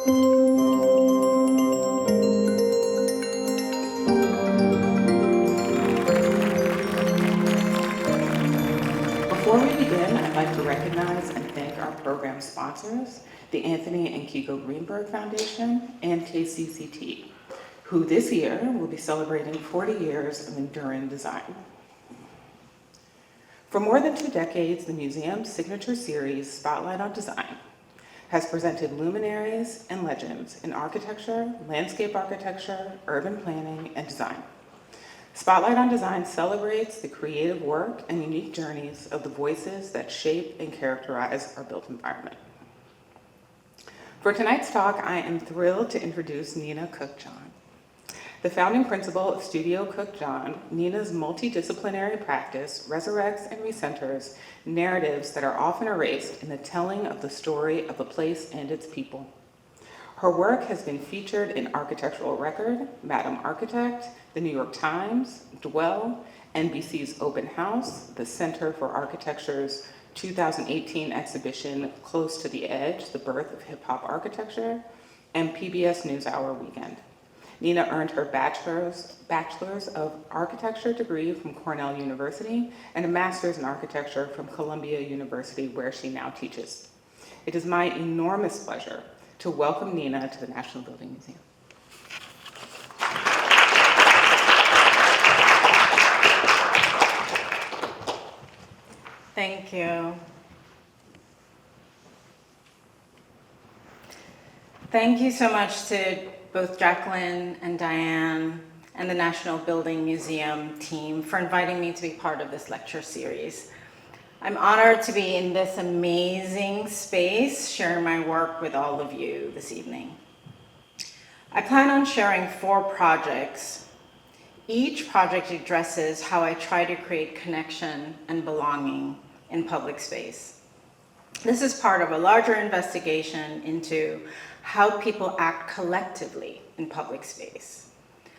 Before we begin, I'd like to recognize and thank our program sponsors, the Anthony and Kiko Greenberg Foundation and KCCT, who this year will be celebrating 40 years of enduring design. For more than 2 decades, the museum's signature series, Spotlight on Design, has presented luminaries and legends in architecture, landscape architecture, urban planning, and design. Spotlight on Design celebrates the creative work and unique journeys of the voices that shape and characterize our built environment. For tonight's talk, I am thrilled to introduce Nina Cooke John. The founding principal of Studio Cooke John, Nina's multidisciplinary practice resurrects and recenters narratives that are often erased in the telling of the story of a place and its people. Her work has been featured in Architectural Record, Madam Architect, the New York Times, Dwell, NBC's Open House, the Center for Architecture's 2018 exhibition Close to the Edge, The Birth of Hip Hop Architecture, and PBS NewsHour Weekend. Nina earned her bachelor's of architecture degree from Cornell University and a master's in architecture from Columbia University, where she now teaches. It is my enormous pleasure to welcome Nina to the National Building Museum. Thank you. Thank you so much to both Jacqueline and Diane and the National Building Museum team for inviting me to be part of this lecture series. I'm honored to be in this amazing space, sharing my work with all of you this evening. I plan on sharing 4 projects. Each project addresses how I try to create connection and belonging in public space. This is part of a larger investigation into how people act collectively in public space,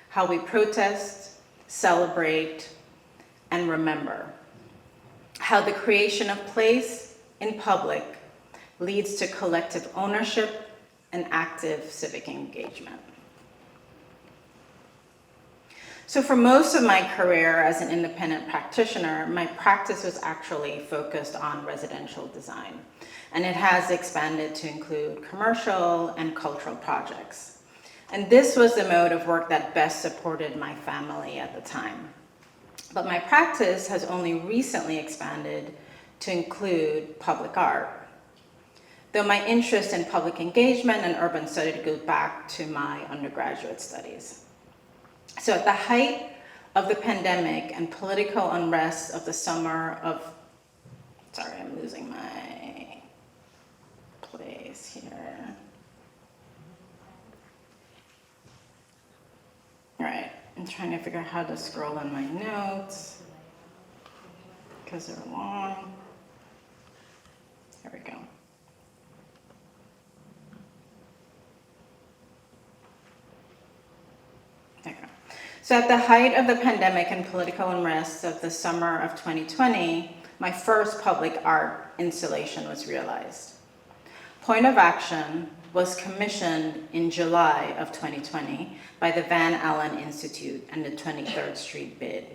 how we protest, celebrate, and remember, how the creation of place in public leads to collective ownership and active civic engagement. So for most of my career as an independent practitioner, my practice was actually focused on residential design, and it has expanded to include commercial and cultural projects. And this was the mode of work that best supported my family at the time. But my practice has only recently expanded to include public art, though my interest in public engagement and urban study goes back to my undergraduate studies. So at the height of the pandemic and political unrest of the summer of, sorry, I'm losing my place here. All right, I'm trying to figure out how to scroll in my notes because they're long. There we go. There we go. So at the height of the pandemic and political unrest of the summer of 2020, my first public art installation was realized. Point of Action was commissioned in July of 2020 by the Van Allen Institute and the 23rd Street bid.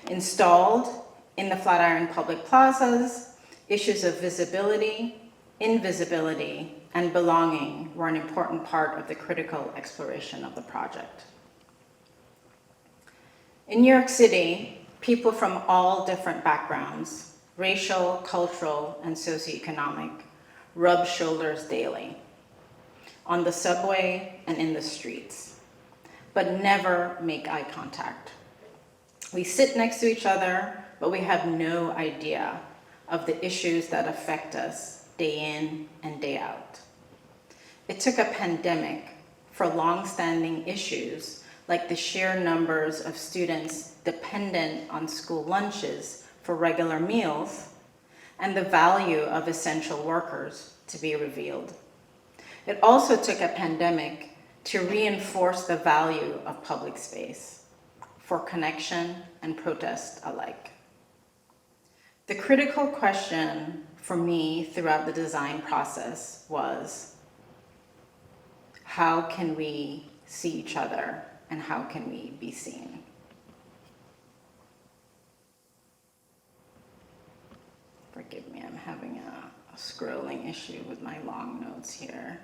Installed in the Flatiron public plazas, issues of visibility, invisibility, and belonging were an important part of the critical exploration of the project. In New York City, people from all different backgrounds, racial, cultural, and socioeconomic, rub shoulders daily, on the subway and in the streets, but never make eye contact. We sit next to each other, but we have no idea of the issues that affect us day in and day out. It took a pandemic for long-standing issues like the sheer numbers of students dependent on school lunches for regular meals and the value of essential workers to be revealed. It also took a pandemic to reinforce the value of public space for connection and protest alike. The critical question for me throughout the design process was, how can we see each other and how can we be seen? Forgive me, I'm having a scrolling issue with my long notes here.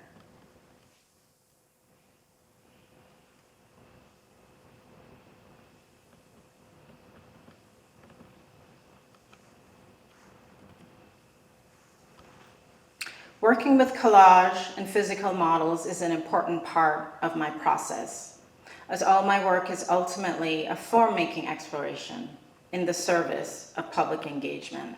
Working with collage and physical models is an important part of my process, as all my work is ultimately a form-making exploration in the service of public engagement.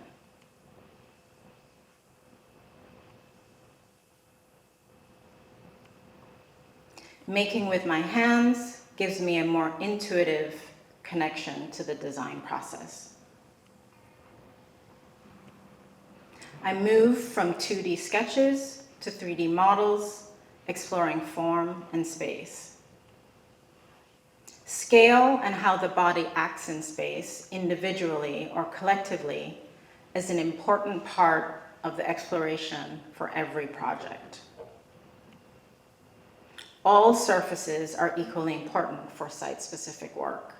Making with my hands gives me a more intuitive connection to the design process. I move from 2D sketches to 3D models, exploring form and space. Scale and how the body acts in space, individually or collectively, is an important part of the exploration for every project. All surfaces are equally important for site-specific work.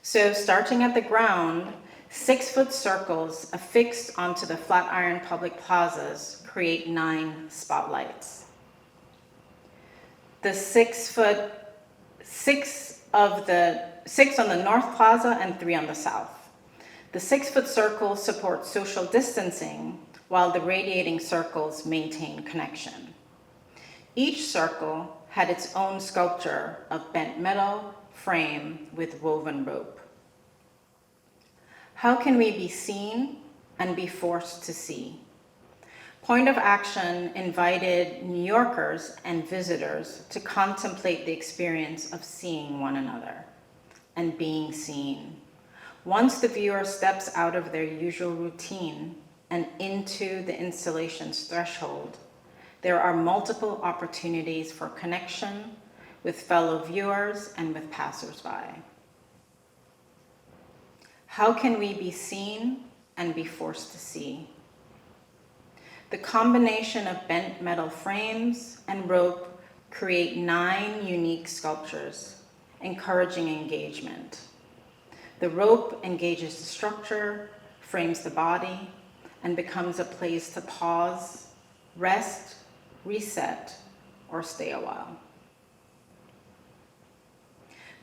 So starting at the ground, 6-foot circles affixed onto the Flatiron public plazas create 9 spotlights. The 6 on the north plaza and 3 on the south. The 6-foot circles support social distancing, while the radiating circles maintain connection. Each circle had its own sculpture of bent metal frame with woven rope. How can we be seen and be forced to see? Point of Action invited New Yorkers and visitors to contemplate the experience of seeing one another and being seen. Once the viewer steps out of their usual routine and into the installation's threshold, there are multiple opportunities for connection with fellow viewers and with passersby. How can we be seen and be forced to see? The combination of bent metal frames and rope create 9 unique sculptures, encouraging engagement. The rope engages the structure, frames the body, and becomes a place to pause, rest, reset, or stay a while.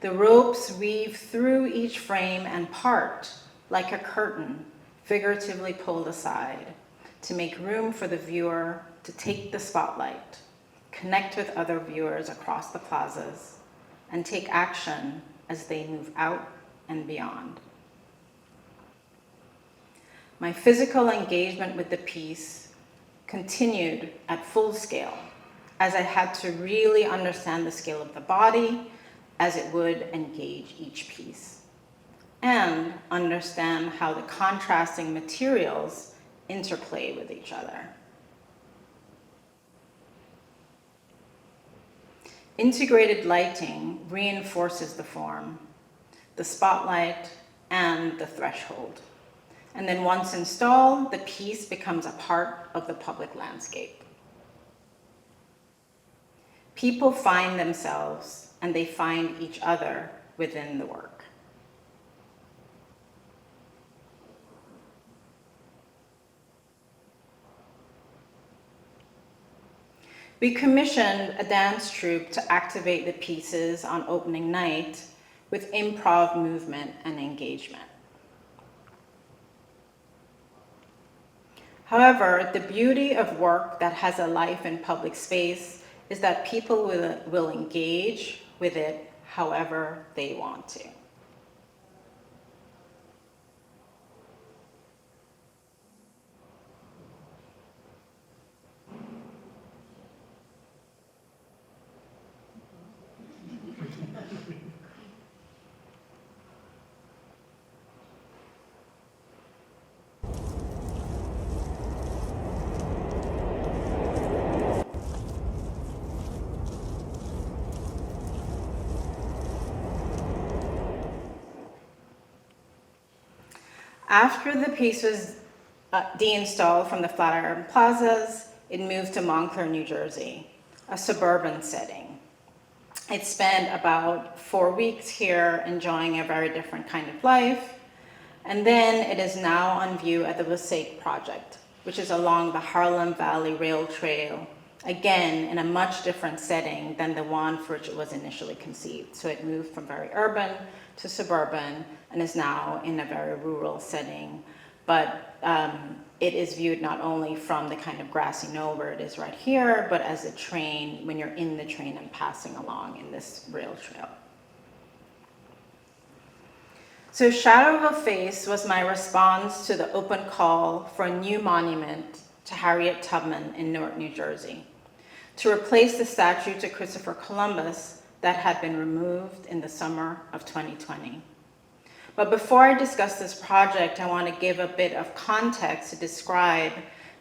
The ropes weave through each frame and part, like a curtain, figuratively pulled aside, to make room for the viewer to take the spotlight, connect with other viewers across the plazas, and take action as they move out and beyond. My physical engagement with the piece continued at full scale, as I had to really understand the scale of the body as it would engage each piece, and understand how the contrasting materials interplay with each other. Integrated lighting reinforces the form, the spotlight, and the threshold. And then once installed, the piece becomes a part of the public landscape. People find themselves and they find each other within the work. We commissioned a dance troupe to activate the pieces on opening night with improv movement and engagement. However, the beauty of work that has a life in public space is that people will engage with it however they want to. After the piece was deinstalled from the Flatiron Plazas, it moved to Montclair, New Jersey, a suburban setting. It spent about 4 weeks here enjoying a very different kind of life, and then it is now on view at the Resurrects project, which is along the Harlem Valley Rail Trail, again in a much different setting than the one for which it was initially conceived. So it moved from very urban to suburban and is now in a very rural setting. But it is viewed not only from the kind of grassy knoll where it is right here, but as a train, when you're in the train and passing along in this rail trail. So Shadow of a Face was my response to the open call for a new monument to Harriet Tubman in Newark, New Jersey, to replace the statue to Christopher Columbus that had been removed in the summer of 2020. But before I discuss this project, I want to give a bit of context to describe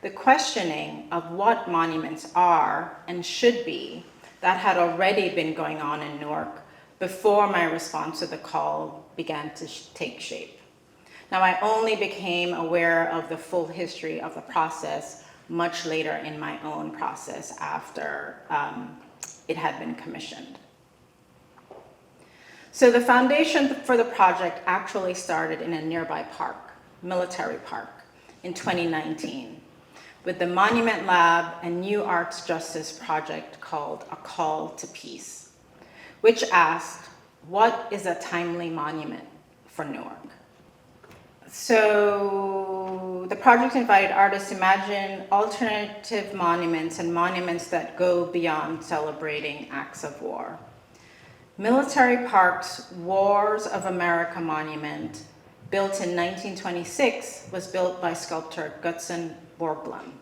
the questioning of what monuments are and should be that had already been going on in Newark before my response to the call began to take shape. Now, I only became aware of the full history of the process much later in my own process after it had been commissioned. So the foundation for the project actually started in a nearby park, Military Park, in 2019, with the Monument Lab and New Arts Justice project called A Call to Peace, which asked, what is a timely monument for Newark? So the project invited artists to imagine alternative monuments and monuments that go beyond celebrating acts of war. Military Park's Wars of America monument, built in 1926, was built by sculptor Gutzon Borglum.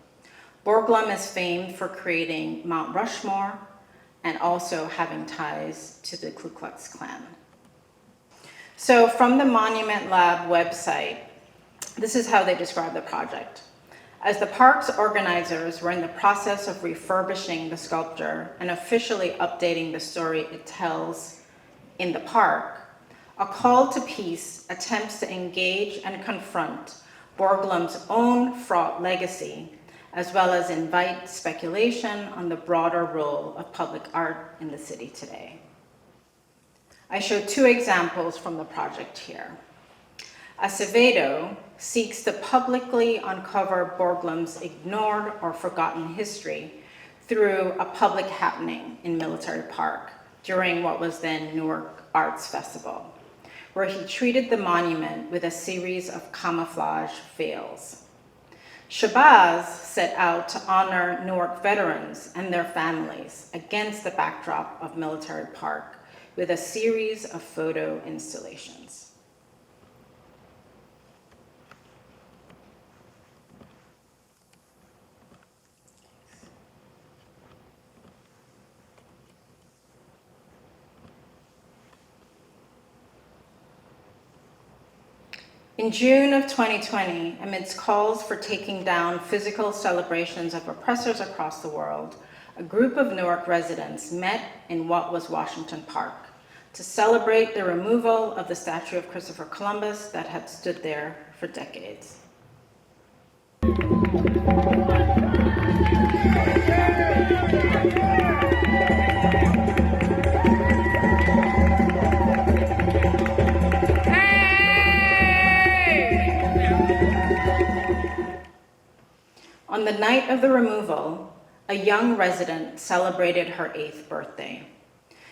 Borglum is famed for creating Mount Rushmore and also having ties to the Ku Klux Klan. So from the Monument Lab website, this is how they describe the project. As the park's organizers were in the process of refurbishing the sculpture and officially updating the story it tells in the park, A Call to Peace attempts to engage and confront Borglum's own fraught legacy, as well as invite speculation on the broader role of public art in the city today. I show 2 examples from the project here. Acevedo seeks to publicly uncover Borglum's ignored or forgotten history through a public happening in Military Park during what was then Newark Arts Festival, where he treated the monument with a series of camouflage veils. Shabazz set out to honor Newark veterans and their families against the backdrop of Military Park with a series of photo installations. In June of 2020, amidst calls for taking down physical celebrations of oppressors across the world, a group of Newark residents met in what was Washington Park to celebrate the removal of the statue of Christopher Columbus that had stood there for decades. On the night of the removal, a young resident celebrated her 8th birthday.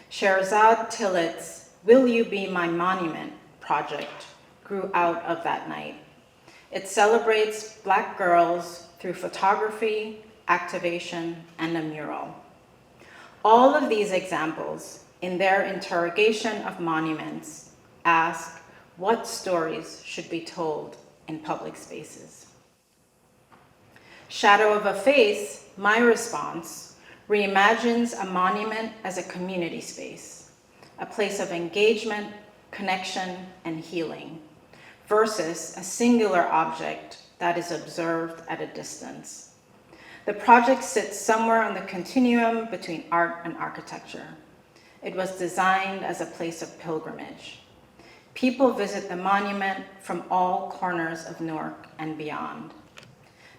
Sherazad Tillett's Will You Be My Monument project grew out of that night. It celebrates Black girls through photography, activation, and a mural. All of these examples, in their interrogation of monuments, ask what stories should be told in public spaces. Shadow of a Face, my response, reimagines a monument as a community space, a place of engagement, connection, and healing, versus a singular object that is observed at a distance. The project sits somewhere on the continuum between art and architecture. It was designed as a place of pilgrimage. People visit the monument from all corners of Newark and beyond.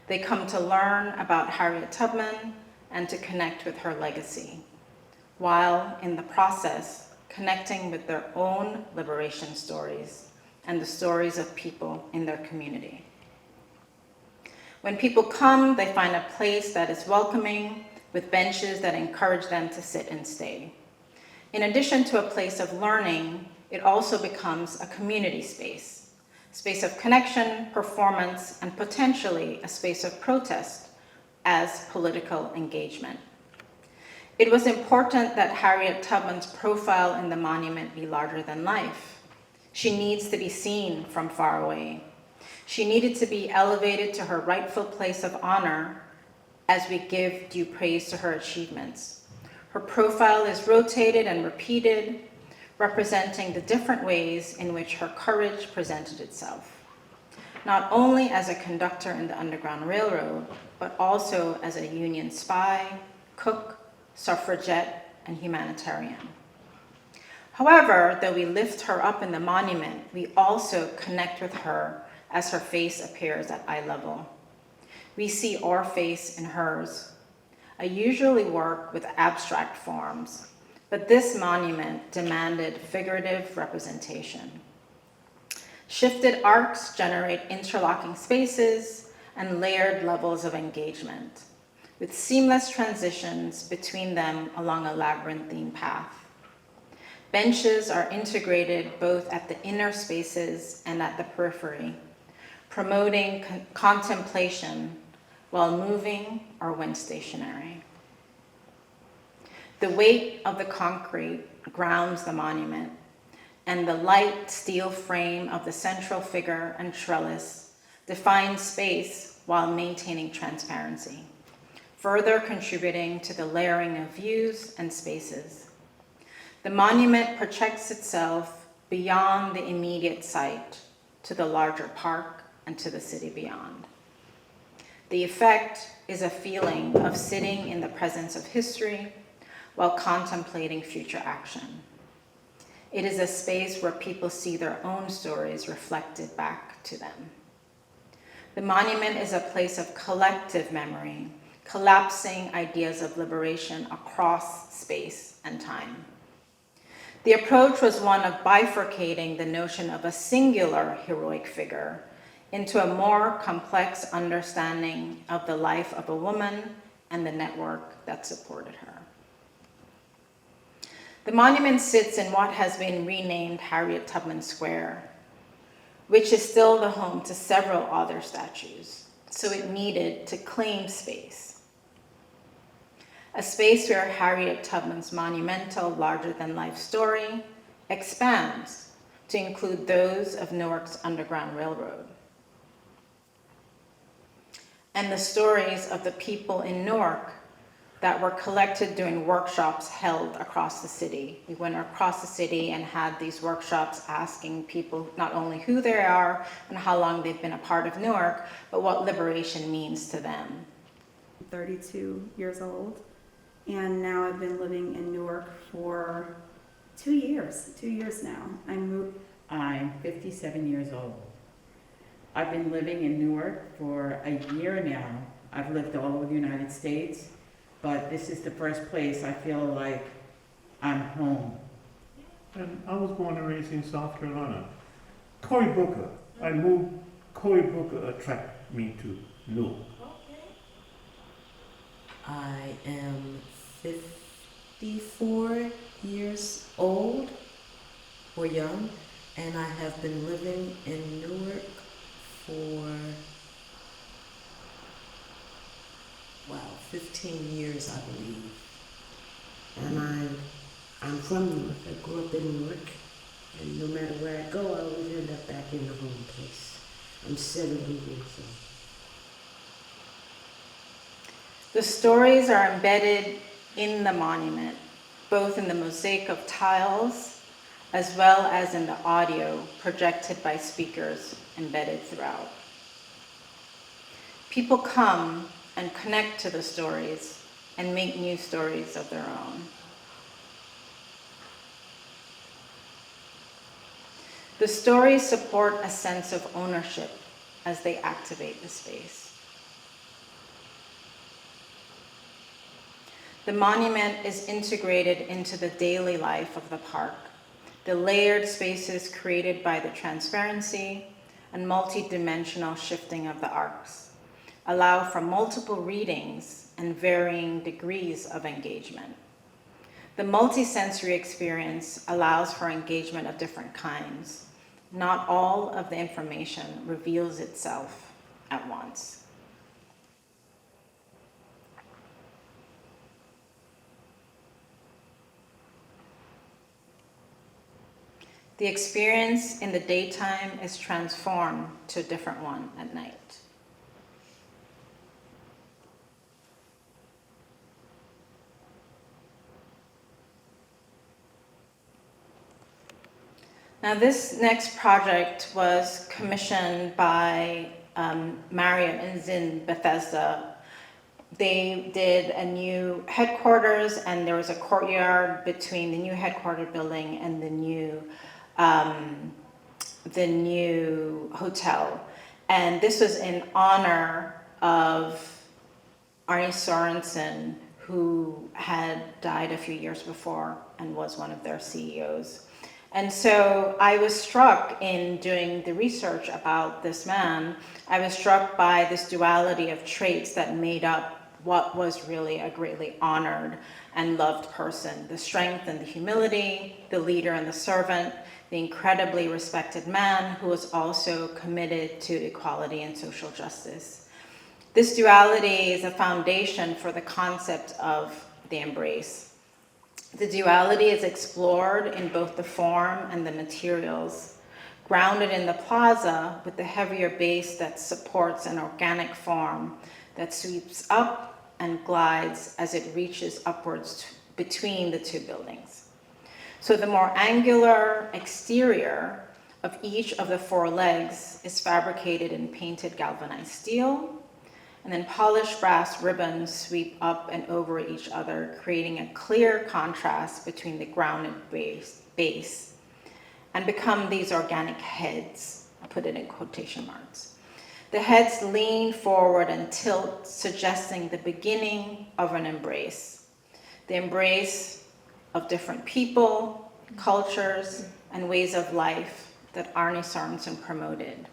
They come to learn about Harriet Tubman and to connect with her legacy, while in the process connecting with their own liberation stories and the stories of people in their community. When people come, they find a place that is welcoming, with benches that encourage them to sit and stay. In addition to a place of learning, it also becomes a community space of connection, performance, and potentially a space of protest as political engagement. It was important that Harriet Tubman's profile in the monument be larger than life. She needs to be seen from far away. She needed to be elevated to her rightful place of honor as we give due praise to her achievements. Her profile is rotated and repeated, representing the different ways in which her courage presented itself, not only as a conductor in the Underground Railroad, but also as a Union spy, cook, suffragette, and humanitarian. However, though we lift her up in the monument, we also connect with her as her face appears at eye level. We see our face in hers. I usually work with abstract forms, but this monument demanded figurative representation. Shifted arcs generate interlocking spaces and layered levels of engagement, with seamless transitions between them along a labyrinthine path. Benches are integrated both at the inner spaces and at the periphery, promoting contemplation while moving or when stationary. The weight of the concrete grounds the monument, and the light steel frame of the central figure and trellis defines space while maintaining transparency, further contributing to the layering of views and spaces. The monument projects itself beyond the immediate site to the larger park and to the city beyond. The effect is a feeling of sitting in the presence of history while contemplating future action. It is a space where people see their own stories reflected back to them. The monument is a place of collective memory, collapsing ideas of liberation across space and time. The approach was one of bifurcating the notion of a singular heroic figure into a more complex understanding of the life of a woman and the network that supported her. The monument sits in what has been renamed Harriet Tubman Square, which is still the home to several other statues, so it needed to claim space. A space where Harriet Tubman's monumental, larger-than-life story expands to include those of Newark's Underground Railroad, and the stories of the people in Newark that were collected during workshops held across the city. We went across the city and had these workshops asking people not only who they are and how long they've been a part of Newark, but what liberation means to them. I'm 32 years old, and now I've been living in Newark for 2 years now. I'm 57 years old. I've been living in Newark for a year now. I've lived all over the United States, but this is the first place I feel like I'm home. And I was born and raised in South Carolina. Cory Booker. Cory Booker attracted me to Newark. I am 54 years old or young, and I have been living in Newark for 15 years, I believe. And I'm from Newark. I grew up in Newark, and no matter where I go, I always end up back in the home place. I'm 70 years old. The stories are embedded in the monument, both in the mosaic of tiles as well as in the audio projected by speakers embedded throughout. People come and connect to the stories and make new stories of their own. The stories support a sense of ownership as they activate the space. The monument is integrated into the daily life of the park. The layered spaces created by the transparency and multi-dimensional shifting of the arcs allow for multiple readings and varying degrees of engagement. The multisensory experience allows for engagement of different kinds. Not all of the information reveals itself at once. The experience in the daytime is transformed to a different one at night. Now, this next project was commissioned by Marriott in Bethesda. They did a new headquarters, and there was a courtyard between the new headquarters building and the new hotel. And this was in honor of Arne Sorensen, who had died a few years before and was one of their CEOs. And so I was struck in doing the research about this man, I was struck by this duality of traits that made up what was really a greatly honored and loved person. The strength and the humility, the leader and the servant, the incredibly respected man who was also committed to equality and social justice. This duality is a foundation for the concept of the embrace. The duality is explored in both the form and the materials, grounded in the plaza with the heavier base that supports an organic form that sweeps up and glides as it reaches upwards between the two buildings. So the more angular exterior of each of the four legs is fabricated in painted galvanized steel, and then polished brass ribbons sweep up and over each other, creating a clear contrast between the grounded base and become these organic heads. I put it in quotation marks. The heads lean forward and tilt, suggesting the beginning of an embrace. The embrace of different people, cultures, and ways of life that Arne Sorensen promoted.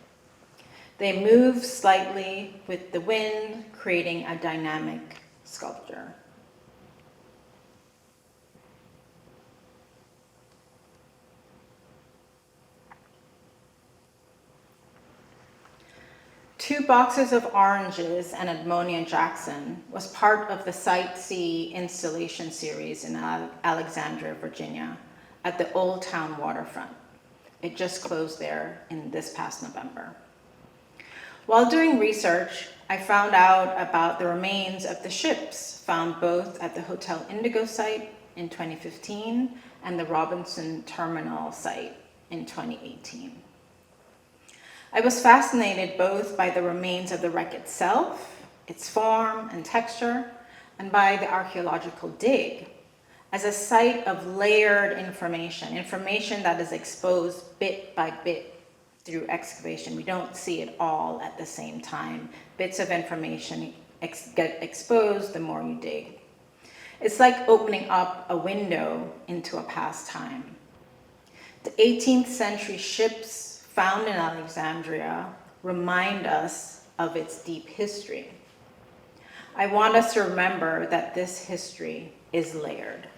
They move slightly with the wind, creating a dynamic sculpture. Two Boxes of Oranges and Admonia Jackson was part of the Sight See installation series in Alexandria, Virginia, at the Old Town waterfront. It just closed there in this past November. While doing research, I found out about the remains of the ships found both at the Hotel Indigo site in 2015 and the Robinson Terminal site in 2018. I was fascinated both by the remains of the wreck itself, its form and texture, and by the archaeological dig as a site of layered information that is exposed bit by bit through excavation. We don't see it all at the same time. Bits of information get exposed the more you dig. It's like opening up a window into a past time. The 18th century ships found in Alexandria remind us of its deep history. I want us to remember that this history is layered.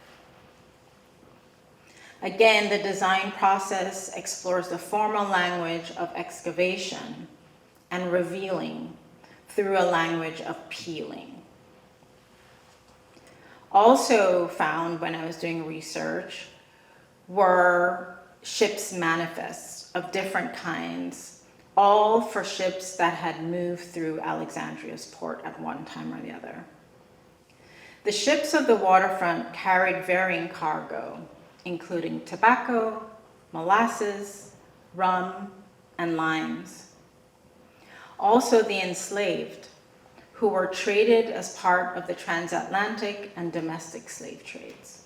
Again, the design process explores the formal language of excavation and revealing through a language of peeling. Also found when I was doing research were ships' manifests of different kinds, all for ships that had moved through Alexandria's port at one time or the other. The ships of the waterfront carried varying cargo, including tobacco, molasses, rum, and limes. Also the enslaved, who were traded as part of the transatlantic and domestic slave trades.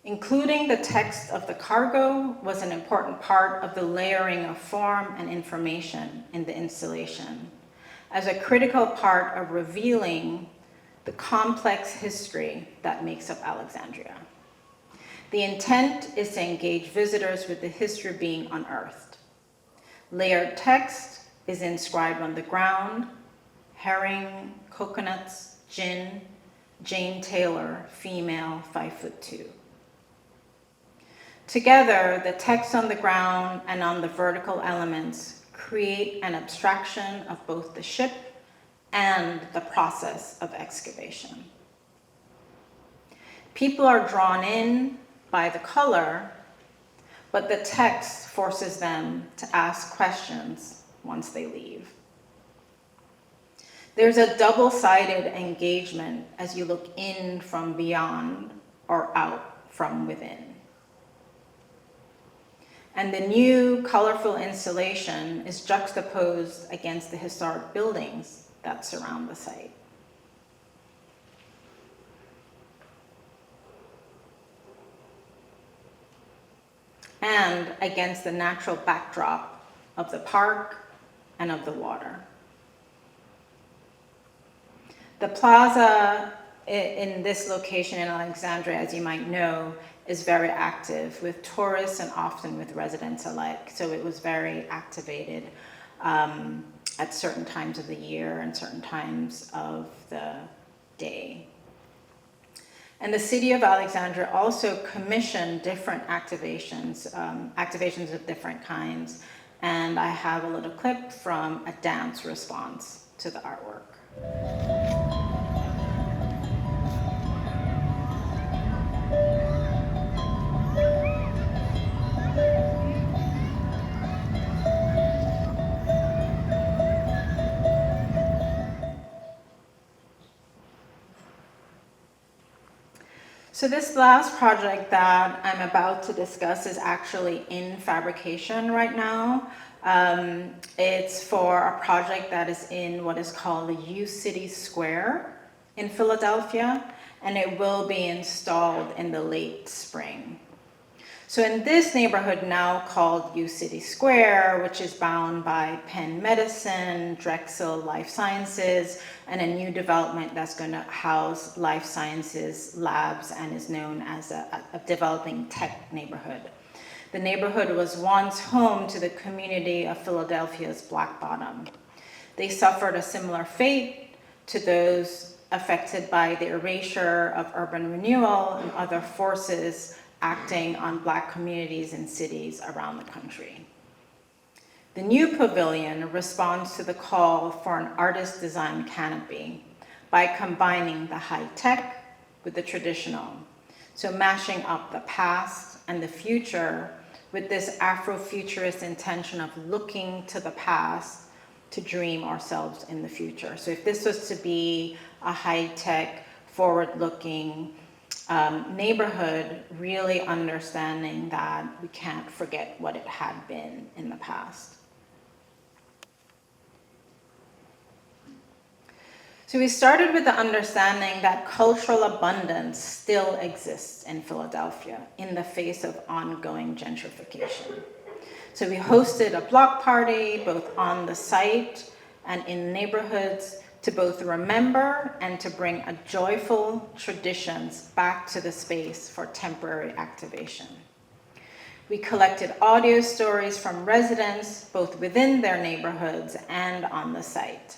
Including the text of the cargo was an important part of the layering of form and information in the installation, as a critical part of revealing the complex history that makes up Alexandria. The intent is to engage visitors with the history being unearthed. Layered text is inscribed on the ground: herring, coconuts, gin, Jane Taylor, female, 5'2". Together, the text on the ground and on the vertical elements create an abstraction of both the ship and the process of excavation. People are drawn in by the color, but the text forces them to ask questions once they leave. There's a double-sided engagement as you look in from beyond or out from within. And the new colorful installation is juxtaposed against the historic buildings that surround the site. And against the natural backdrop of the park and of the water. The plaza in this location in Alexandria, as you might know, is very active with tourists and often with residents alike. So it was very activated at certain times of the year and certain times of the day. And the city of Alexandria also commissioned different activations, activations of different kinds. And I have a little clip from a dance response to the artwork. So this last project that I'm about to discuss is actually in fabrication right now. It's for a project that is in what is called the U City Square in Philadelphia, and it will be installed in the late spring. So in this neighborhood now called U City Square, which is bound by Penn Medicine, Drexel Life Sciences, and a new development that's going to house life sciences labs and is known as a developing tech neighborhood. The neighborhood was once home to the community of Philadelphia's Black Bottom. They suffered a similar fate to those affected by the erasure of urban renewal and other forces acting on Black communities in cities around the country. The new pavilion responds to the call for an artist-designed canopy by combining the high-tech with the traditional. So mashing up the past and the future with this Afrofuturist intention of looking to the past to dream ourselves in the future. So if this was to be a high-tech, forward-looking neighborhood, really understanding that we can't forget what it had been in the past. So we started with the understanding that cultural abundance still exists in Philadelphia in the face of ongoing gentrification. So we hosted a block party both on the site and in neighborhoods to both remember and to bring a joyful traditions back to the space for temporary activation. We collected audio stories from residents both within their neighborhoods and on the site.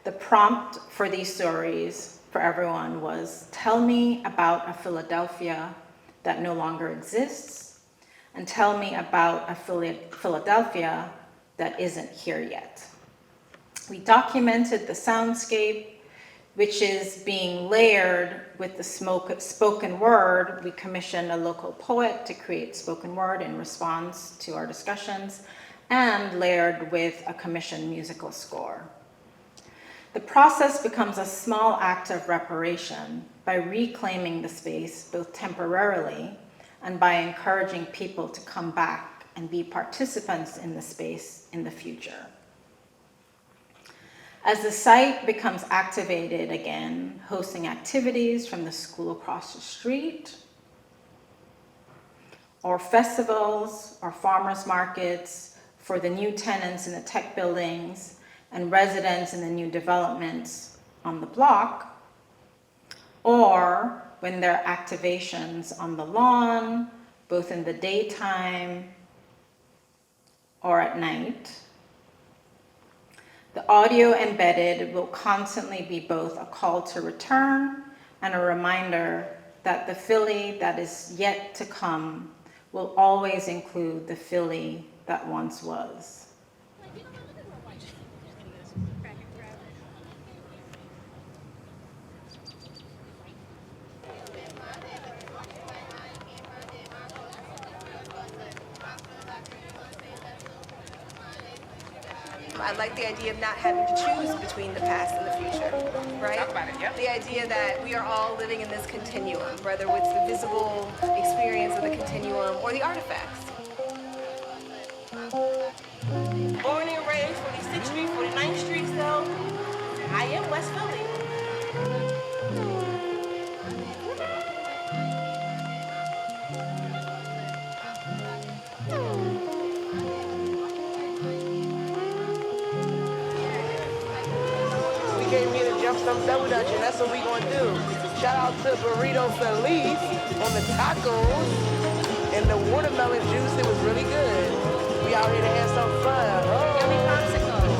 The prompt for these stories for everyone was, tell me about a Philadelphia that no longer exists, and tell me about a Philadelphia that isn't here yet. We documented the soundscape, which is being layered with the spoken word. We commissioned a local poet to create spoken word in response to our discussions, and layered with a commissioned musical score. The process becomes a small act of reparation by reclaiming the space both temporarily and by encouraging people to come back and be participants in the space in the future. As the site becomes activated again, hosting activities from the school across the street, or festivals or farmers markets for the new tenants in the tech buildings and residents in the new developments on the block, when there are activations on the lawn, both in the daytime or at night. The audio embedded will constantly be both a call to return and a reminder that the Philly that is yet to come will always include the Philly that once was. I like the idea of not having to choose between the past and the future, right? Talk about it, yep. The idea that we are all living in this continuum, whether it's the visible experience of the continuum or the artifacts. Born and raised 46th Street, 49th Street, so I am West Philly. Came here to jump some double dutch, and that's what we gonna do. Shout out to Burrito Feliz on the tacos and the watermelon juice. It was really good. We out here to have some fun. Oh. Yummy popsicles.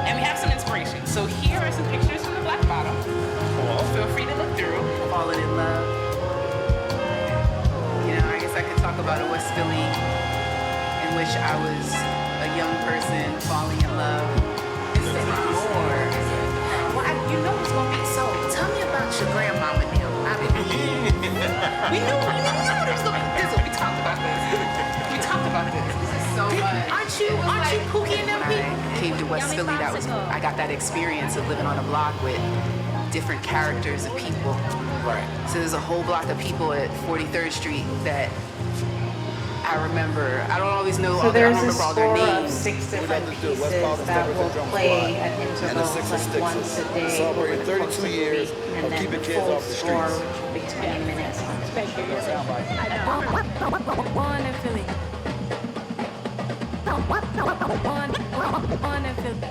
And we have some inspiration. So here are some pictures from the Black Bottom. Cool. Feel free to look through. Falling in love. You know, I guess I could talk about a West Philly in which I was a young person falling in love. This is more. Well, you know it's gonna be so. Tell me about your grandmama now. We knew it was gonna be this. We talked about this. We talked about this. This is so much. Aren't you Cooke and them When people? I came to West Philly, I got that experience of living on a block with different characters of people. Right. So there's a whole block of people at 43rd Street that I remember. I don't always know. So there's a remember all their score of names. 6 different pieces that will play at intervals like once a day over Celebrating the course 32 of the years week, and of then keeping the kids full off the score, streets. which will be 20 minutes on special years. Born in Philly. Born in Philly. Born in Philly.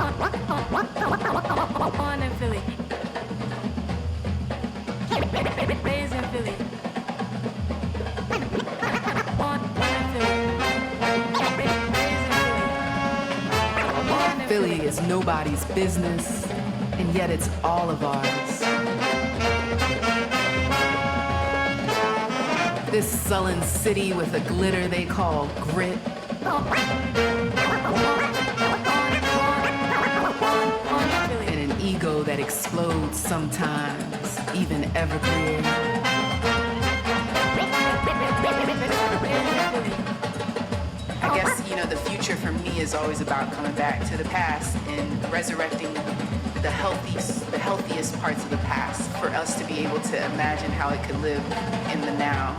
Raised in Philly. Born in Philly. Raised in Philly. Philly is nobody's business, and yet it's all of ours. This sullen city with a glitter they call grit. And an ego that explodes sometimes, even everclear. I guess, you know, the future for me is always about coming back to the past and resurrecting the healthiest parts of the past for us to be able to imagine how it could live in the now,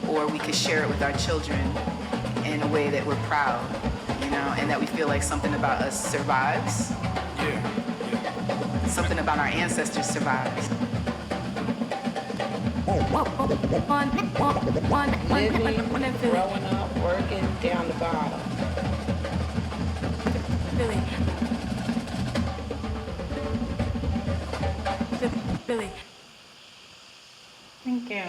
or we could share it with our children in a way that we're proud, you know, and that we feel like something about us survives. Yeah. Something about our ancestors survives. Living, growing up, working down the bottom. Philly. Philly. Thank you.